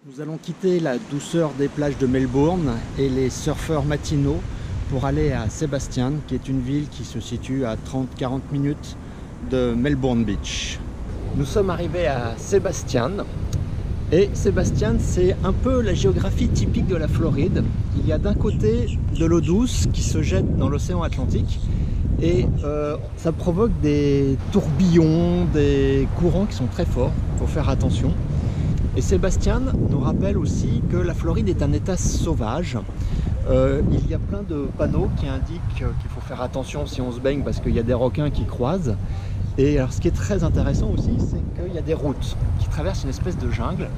Nous allons quitter la douceur des plages de Melbourne et les surfeurs matinaux pour aller à Sebastian, qui est une ville qui se situe à 30-40 minutes de Melbourne Beach. Nous sommes arrivés à Sebastian et Sebastian, c'est un peu la géographie typique de la Floride. Il y a d'un côté de l'eau douce qui se jette dans l'océan Atlantique et ça provoque des tourbillons, des courants qui sont très forts, il faut faire attention. Et Sebastian nous rappelle aussi que la Floride est un état sauvage. Il y a plein de panneaux qui indiquent qu'il faut faire attention si on se baigne parce qu'il y a des requins qui croisent. Et alors ce qui est très intéressant aussi, c'est qu'il y a des routes qui traversent une espèce de jungle.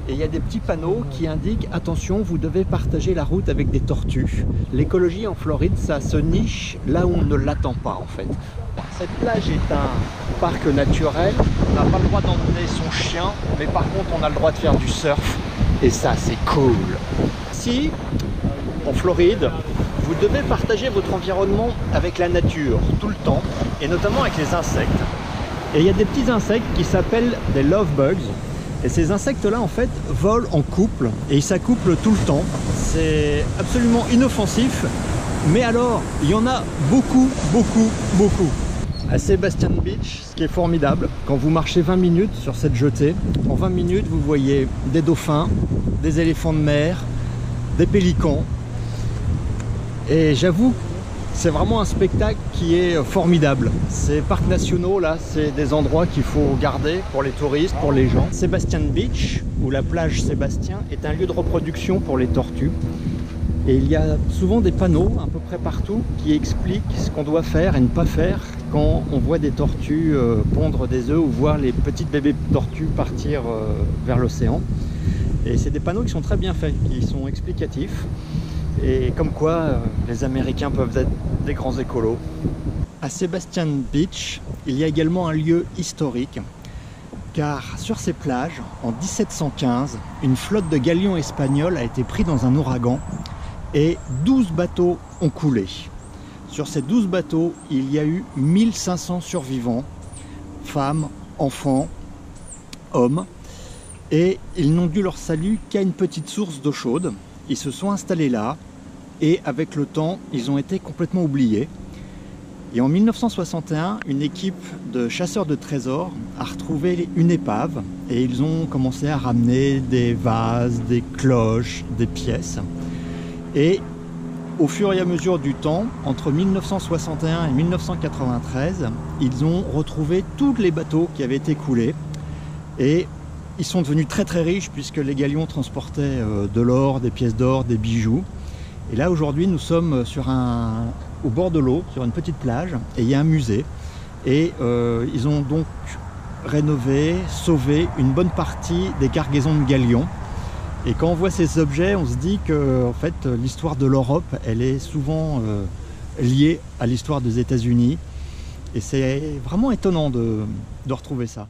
Et il y a des petits panneaux qui indiquent « Attention, vous devez partager la route avec des tortues ». L'écologie en Floride, ça se niche là où on ne l'attend pas en fait. Cette plage est un parc naturel, on n'a pas le droit d'emmener son chien, mais par contre on a le droit de faire du surf, et ça c'est cool. Ici, en Floride, vous devez partager votre environnement avec la nature tout le temps, et notamment avec les insectes. Et il y a des petits insectes qui s'appellent des lovebugs, et ces insectes-là en fait volent en couple, et ils s'accouplent tout le temps. C'est absolument inoffensif. Mais alors, il y en a beaucoup. À Sebastian Beach, ce qui est formidable, quand vous marchez 20 minutes sur cette jetée, en 20 minutes, vous voyez des dauphins, des éléphants de mer, des pélicans. Et j'avoue, c'est vraiment un spectacle qui est formidable. Ces parcs nationaux, là, c'est des endroits qu'il faut garder pour les touristes, pour les gens. Sebastian Beach, ou la plage Sébastien, est un lieu de reproduction pour les tortues. Et il y a souvent des panneaux à peu près partout qui expliquent ce qu'on doit faire et ne pas faire quand on voit des tortues pondre des œufs ou voir les petites bébés tortues partir vers l'océan. Et c'est des panneaux qui sont très bien faits, qui sont explicatifs. Et comme quoi les Américains peuvent être des grands écolos. À Sebastian Beach, il y a également un lieu historique. Car sur ces plages, en 1715, une flotte de galions espagnols a été prise dans un ouragan. Et 12 bateaux ont coulé. Sur ces 12 bateaux, il y a eu 1500 survivants, femmes, enfants, hommes, et ils n'ont dû leur salut qu'à une petite source d'eau chaude. Ils se sont installés là, et avec le temps, ils ont été complètement oubliés. Et en 1961, une équipe de chasseurs de trésors a retrouvé une épave, et ils ont commencé à ramener des vases, des cloches, des pièces. Et au fur et à mesure du temps, entre 1961 et 1993, ils ont retrouvé tous les bateaux qui avaient été coulés. Et ils sont devenus très riches puisque les galions transportaient de l'or, des pièces d'or, des bijoux. Et là aujourd'hui nous sommes au bord de l'eau, sur une petite plage, et il y a un musée. Et ils ont donc rénové, sauvé une bonne partie des cargaisons de galions. Et quand on voit ces objets, on se dit que en fait, l'histoire de l'Europe, elle est souvent liée à l'histoire des États-Unis. Et c'est vraiment étonnant de retrouver ça.